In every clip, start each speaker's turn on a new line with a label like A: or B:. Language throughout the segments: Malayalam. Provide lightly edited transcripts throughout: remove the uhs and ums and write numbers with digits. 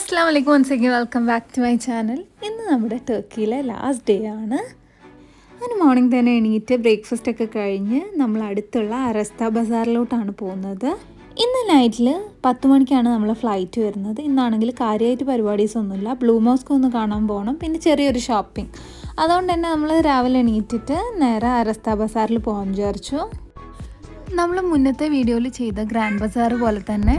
A: അസ്സാം വലൈക്കും once again welcome back to my channel. ഇന്ന് നമ്മുടെ ടർക്കിയിലെ ലാസ്റ്റ് ഡേ ആണ്. അങ്ങനെ മോർണിംഗ് തന്നെ എണീറ്റ് ബ്രേക്ക്ഫാസ്റ്റ് ഒക്കെ കഴിഞ്ഞ് നമ്മൾ അടുത്തുള്ള അരസ്ത ബസാറിലോട്ടാണ് പോകുന്നത്. ഇന്ന് നൈറ്റിൽ 10 മണിക്കാണ് നമ്മൾ ഫ്ലൈറ്റ് വരുന്നത്. ഇന്നാണെങ്കിൽ കാര്യമായിട്ട് പരിപാടീസൊന്നുമില്ല. ബ്ലൂ മോസ്ക് ഒന്ന് കാണാൻ പോകണം, പിന്നെ ചെറിയൊരു ഷോപ്പിംഗ്. അതുകൊണ്ട് തന്നെ നമ്മൾ രാവിലെ എണീറ്റിട്ട് നേരെ അരസ്ത ബസാറിൽ പോകാൻ വിചാരിച്ചു. നമ്മൾ മുന്നത്തെ വീഡിയോയിൽ ചെയ്ത ഗ്രാൻഡ് ബസാർ പോലെ തന്നെ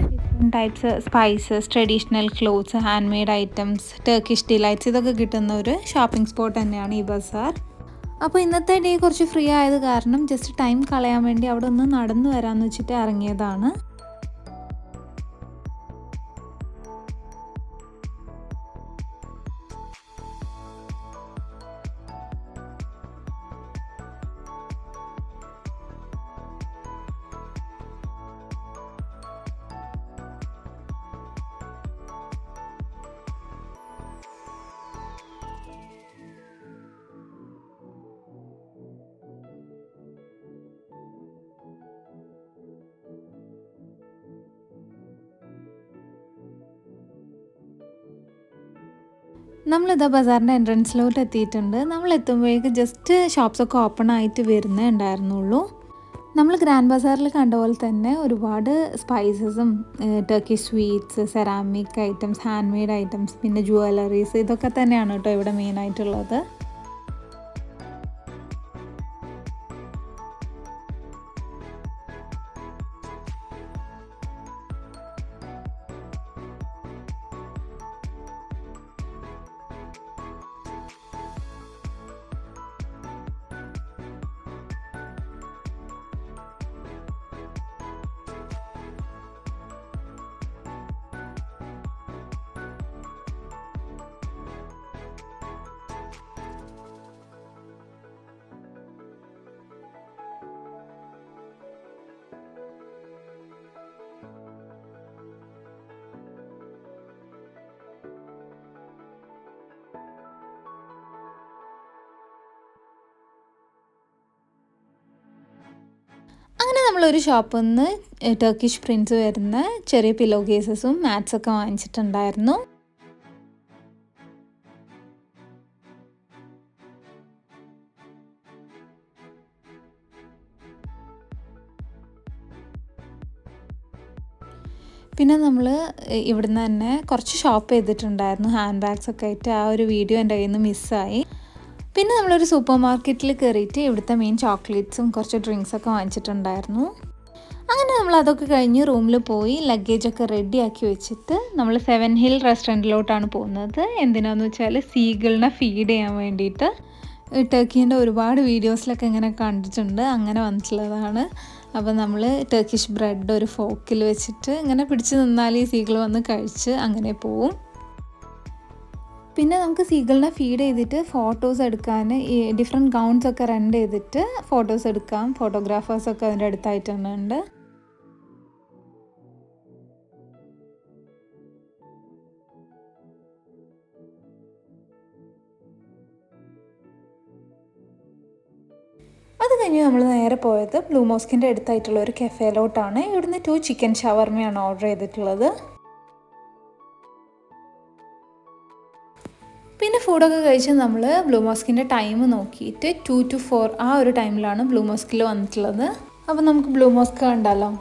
A: types spices, traditional clothes, hand made items, Turkish delights ഇതൊക്കെ കിട്ടുന്ന ഒരു ഷോപ്പിംഗ് സ്പോട്ട് തന്നെയാണ് ഈ ബസാർ. അപ്പോൾ ഇന്നത്തെ ഡേ കുറച്ച് ഫ്രീ ആയത് കാരണം ജസ്റ്റ് ടൈം കളയാൻ വേണ്ടി അവിടെ ഒന്ന് നടന്നു വരാമെന്ന് വെച്ചിട്ട് ഇറങ്ങിയതാണ്. നമ്മളിതാ ബസാറിൻ്റെ എൻട്രൻസിലോട്ട് എത്തിയിട്ടുണ്ട്. നമ്മൾ എത്തുമ്പോഴേക്ക് ജസ്റ്റ് ഷോപ്സൊക്കെ ഓപ്പൺ ആയിട്ട് വരുന്നേ ഉണ്ടായിരുന്നുള്ളൂ. നമ്മൾ ഗ്രാൻഡ് ബസാറിൽ കണ്ട പോലെ തന്നെ ഒരുപാട് സ്പൈസസും Turkish sweets, ceramic items, hand made items, പിന്നെ ജുവലറീസ് ഇതൊക്കെ തന്നെയാണ് കേട്ടോ ഇവിടെ മെയിനായിട്ടുള്ളത്. അങ്ങനെ നമ്മളൊരു ഷോപ്പിൽ നിന്ന് ടർക്കിഷ് പ്രിൻസ് വരുന്ന ചെറിയ പില്ലോ കേസസും മാറ്റ്സൊക്കെ വാങ്ങിച്ചിട്ടുണ്ടായിരുന്നു. പിന്നെ നമ്മൾ ഇവിടുന്ന് തന്നെ കുറച്ച് ഷോപ്പ് ചെയ്തിട്ടുണ്ടായിരുന്നു ഹാൻഡ് ബാഗ്സൊക്കെ ആയിട്ട്. ആ ഒരു വീഡിയോ എൻ്റെ കയ്യിൽ നിന്ന് മിസ്സായി. പിന്നെ നമ്മളൊരു സൂപ്പർ മാർക്കറ്റിൽ കയറിയിട്ട് ഇവിടുത്തെ മെയിൻ ചോക്ലേറ്റ്സും കുറച്ച് ഡ്രിങ്ക്സൊക്കെ വാങ്ങിച്ചിട്ടുണ്ടായിരുന്നു. അങ്ങനെ നമ്മൾ അതൊക്കെ കഴിഞ്ഞ് റൂമിൽ പോയി ലഗേജൊക്കെ റെഡിയാക്കി വെച്ചിട്ട് നമ്മൾ 7 ഹിൽ റെസ്റ്റോറൻറ്റിലോട്ടാണ് പോകുന്നത്. എന്തിനാന്ന് വെച്ചാൽ സീഗിളിനെ ഫീഡ് ചെയ്യാൻ വേണ്ടിയിട്ട്. ടർക്കീൻ്റെ ഒരുപാട് വീഡിയോസിലൊക്കെ ഇങ്ങനെ കണ്ടിട്ടുണ്ട്, അങ്ങനെ വന്നിട്ടുള്ളതാണ്. അപ്പോൾ നമ്മൾ ടർക്കിഷ് ബ്രെഡ് ഒരു ഫോക്കിൽ വെച്ചിട്ട് ഇങ്ങനെ പിടിച്ച് നിന്നാൽ ഈ സീഗിൾ വന്ന് കഴിച്ച് അങ്ങനെ പോവും. പിന്നെ നമുക്ക് സീഗിളിനെ ഫീഡ് ചെയ്തിട്ട് ഫോട്ടോസ് എടുക്കാൻ ഈ ഡിഫറെൻറ്റ് ഗൗൺസൊക്കെ റെൻ്റ് ചെയ്തിട്ട് ഫോട്ടോസ് എടുക്കാം. ഫോട്ടോഗ്രാഫേഴ്സൊക്കെ അതിൻ്റെ അടുത്തായിട്ട് തന്നെ ഉണ്ട്. അത് കഴിഞ്ഞ് നമ്മൾ നേരെ പോയത് ബ്ലൂ മോസ്കിൻ്റെ അടുത്തായിട്ടുള്ള ഒരു കഫേയിലോട്ടാണ്. ഇവിടുന്ന് 2 ചിക്കൻ ഷവർമയാണ് ഓർഡർ ചെയ്തിട്ടുള്ളത്. പിന്നെ ഫുഡൊക്കെ കഴിച്ച് നമ്മൾ ബ്ലൂ മോസ്കിൻ്റെ ടൈം നോക്കിയിട്ട് 2 to 4 ആ ഒരു ടൈമിലാണ് ബ്ലൂ മോസ്കിൽ വന്നിട്ടുള്ളത്. അപ്പോൾ നമുക്ക് ബ്ലൂ മോസ്ക് കണ്ടാലോ.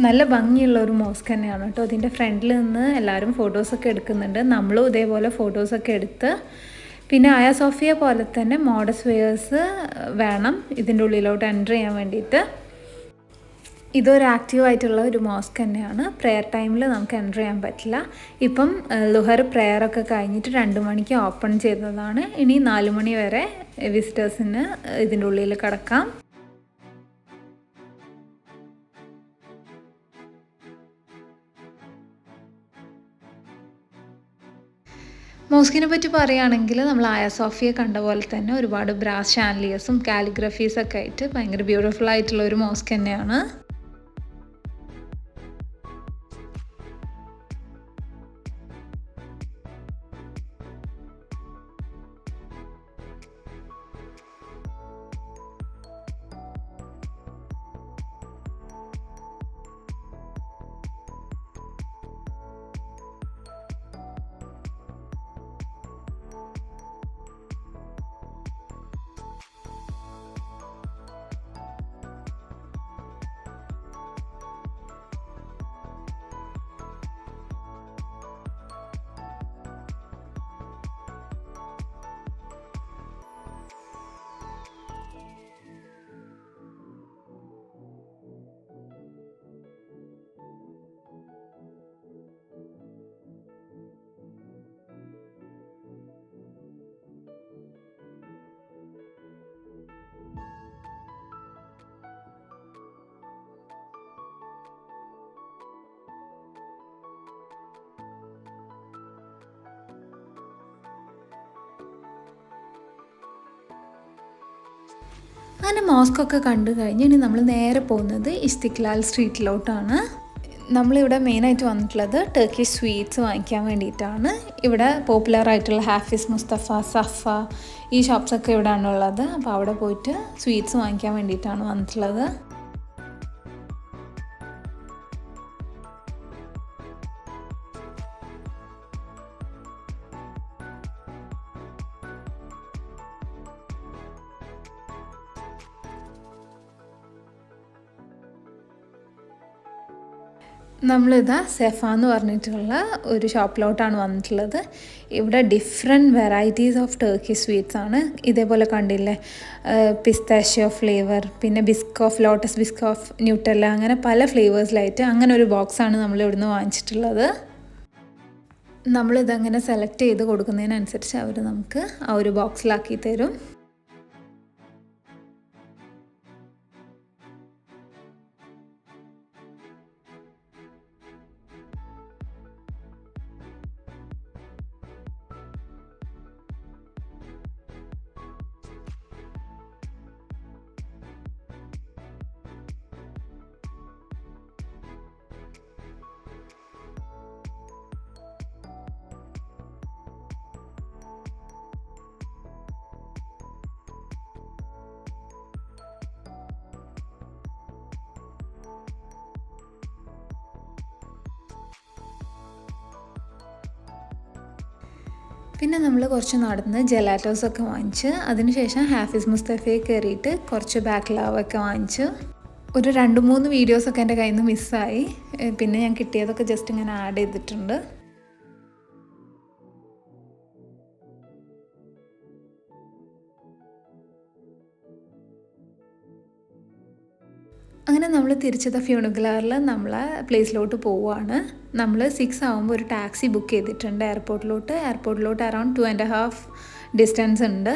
A: നല്ല ഭംഗിയുള്ള ഒരു മോസ്ക് തന്നെയാണ് കേട്ടോ. അതിൻ്റെ ഫ്രണ്ടിൽ നിന്ന് എല്ലാവരും ഫോട്ടോസൊക്കെ എടുക്കുന്നുണ്ട്. നമ്മളും ഇതേപോലെ ഫോട്ടോസൊക്കെ എടുത്ത്. പിന്നെ ആയ സോഫിയ പോലെ തന്നെ മോഡസ്റ്റ് വെയേഴ്സ് വേണം ഇതിൻ്റെ ഉള്ളിലോട്ട് എൻ്റർ ചെയ്യാൻ വേണ്ടിയിട്ട്. ഇതൊരു ആക്റ്റീവായിട്ടുള്ള ഒരു മോസ്ക് തന്നെയാണ്. പ്രെയർ ടൈമിൽ നമുക്ക് എൻ്റർ ചെയ്യാൻ പറ്റില്ല. ഇപ്പം ലുഹർ പ്രെയറൊക്കെ കഴിഞ്ഞിട്ട് 2 മണിക്ക് ഓപ്പൺ ചെയ്തതാണ്. ഇനി 4 മണി വരെ വിസിറ്റേഴ്സിന് ഇതിൻ്റെ ഉള്ളിൽ കിടക്കാം. മോസ്കിനെ പറ്റി പറയുകയാണെങ്കിൽ നമ്മൾ ആയ സോഫിയെ കണ്ട പോലെ തന്നെ ഒരുപാട് ബ്രാസ് ഷാൻലിയേഴ്സും കാലിഗ്രഫീസൊക്കെ ആയിട്ട് ഭയങ്കര ബ്യൂട്ടിഫുൾ ആയിട്ടുള്ള ഒരു മോസ്ക് തന്നെയാണ്. അങ്ങനെ മോസ്കൊക്കെ കണ്ടു കഴിഞ്ഞ് ഇനി നമ്മൾ നേരെ പോകുന്നത് ഇസ്തിക്ലാൽ സ്ട്രീറ്റിലോട്ടാണ്. നമ്മളിവിടെ മെയിനായിട്ട് വന്നിട്ടുള്ളത് ടർക്കിഷ് സ്വീറ്റ്സ് വാങ്ങിക്കാൻ വേണ്ടിയിട്ടാണ്. ഇവിടെ പോപ്പുലർ ആയിട്ടുള്ള ഹാഫിസ്, മുസ്തഫ, സഫ ഈ ഷോപ്സൊക്കെ ഇവിടെയാണ് ഉള്ളത്. അപ്പോൾ അവിടെ പോയിട്ട് സ്വീറ്റ്സ് വാങ്ങിക്കാൻ വേണ്ടിയിട്ടാണ് വന്നിട്ടുള്ളത്. നമ്മളിതാ സെഫ എന്ന് പറഞ്ഞിട്ടുള്ള ഒരു ഷോപ്പിലോട്ടാണ് വന്നിട്ടുള്ളത്. ഇവിടെ different varieties of Turkish sweets ആണ്. ഇതേപോലെ കണ്ടില്ലേ, പിസ്താഷ്യോ ഫ്ലേവർ, പിന്നെ ബിസ്കോഫ്, ലോട്ടസ് ബിസ്കോഫ്, ന്യൂട്ടെല്ല, അങ്ങനെ പല ഫ്ലേവേഴ്സിലായിട്ട് അങ്ങനെ ഒരു ബോക്സാണ് നമ്മൾ ഇവിടുന്ന് വാങ്ങിച്ചിട്ടുള്ളത്. നമ്മളിതങ്ങനെ സെലക്ട് ചെയ്ത് കൊടുക്കുന്നതിനനുസരിച്ച് അവർ നമുക്ക് ആ ഒരു ബോക്സിലാക്കി തരും. പിന്നെ നമ്മൾ കുറച്ച് നടന്ന് ജെലാറ്റോസൊക്കെ വാങ്ങിച്ച് അതിനുശേഷം ഹാഫിസ് മുസ്തഫയെ കയറിയിട്ട് കുറച്ച് ബാക്ക്ലാവൊക്കെ വാങ്ങിച്ചു. ഒരു 2-3 വീഡിയോസൊക്കെ എൻ്റെ കയ്യിൽ നിന്ന് മിസ്സായി. പിന്നെ ഞാൻ കിട്ടിയതൊക്കെ ജസ്റ്റ് ഇങ്ങനെ ആഡ് ചെയ്തിട്ടുണ്ട്. അങ്ങനെ നമ്മൾ തിരിച്ചത് ഫ്യൂണിക്കുലാറിൽ നമ്മളെ പ്ലേസിലോട്ട് പോവുകയാണ്. നമ്മൾ 6 ആകുമ്പോൾ ഒരു ടാക്സി ബുക്ക് ചെയ്തിട്ടുണ്ട് എയർപോർട്ടിലോട്ട് അറൗണ്ട് 2.5 ഡിസ്റ്റൻസ് ഉണ്ട്.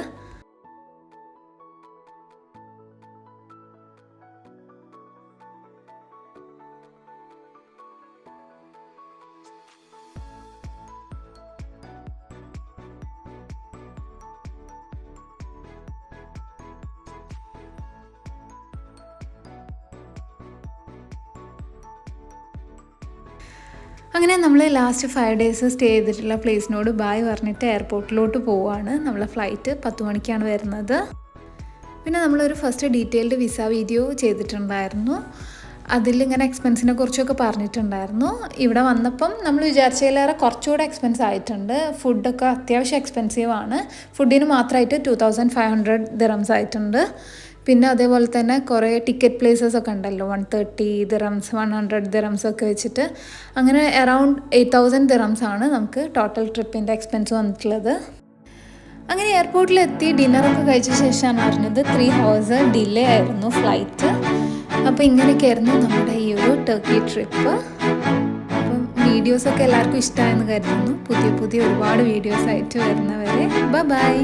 A: അങ്ങനെ നമ്മൾ ലാസ്റ്റ് 5 ഡേയ്സ് സ്റ്റേ ചെയ്തിട്ടുള്ള പ്ലേസിനോട് ബായ് പറഞ്ഞിട്ട് എയർപോർട്ടിലോട്ട് പോവുകയാണ്. നമ്മളെ ഫ്ലൈറ്റ് 10 മണിക്കാണ് വരുന്നത്. പിന്നെ നമ്മളൊരു ഫസ്റ്റ് ഡീറ്റെയിൽഡ് വിസ വീഡിയോ ചെയ്തിട്ടുണ്ടായിരുന്നു. അതിലിങ്ങനെ എക്സ്പെൻസിനെ കുറിച്ചൊക്കെ പറഞ്ഞിട്ടുണ്ടായിരുന്നു. ഇവിടെ വന്നപ്പം നമ്മൾ വിചാരിച്ചതിലേറെ കുറച്ചുകൂടെ എക്സ്പെൻസ് ആയിട്ടുണ്ട്. ഫുഡൊക്കെ അത്യാവശ്യം എക്സ്പെൻസീവാണ്. ഫുഡിന് മാത്രമായിട്ട് 2500 ദിറംസ് ആയിട്ടുണ്ട്. പിന്നെ അതേപോലെ തന്നെ കുറേ ടിക്കറ്റ് പ്ലേസസ് ഒക്കെ ഉണ്ടല്ലോ, 130 ദിറംസ്, 100 ദിറംസ് ഒക്കെ വെച്ചിട്ട് അങ്ങനെ അറൗണ്ട് 8000 ദിറംസ് ആണ് നമുക്ക് ടോട്ടൽ ട്രിപ്പിൻ്റെ എക്സ്പെൻസ് വന്നിട്ടുള്ളത്. അങ്ങനെ എയർപോർട്ടിലെത്തി ഡിന്നറൊക്കെ കഴിച്ച ശേഷമാണ് അറിഞ്ഞത് 3 hours ഡിലേ ആയിരുന്നു ഫ്ലൈറ്റ്. അപ്പോൾ ഇങ്ങനെയൊക്കെയായിരുന്നു നമ്മുടെ ഈ ഒരു ടർക്കി ട്രിപ്പ്. അപ്പം വീഡിയോസൊക്കെ എല്ലാവർക്കും ഇഷ്ടമായെന്ന് കരുതുന്നു. പുതിയ ഒരുപാട് വീഡിയോസായിട്ട് വരുന്നവരെ ബൈ.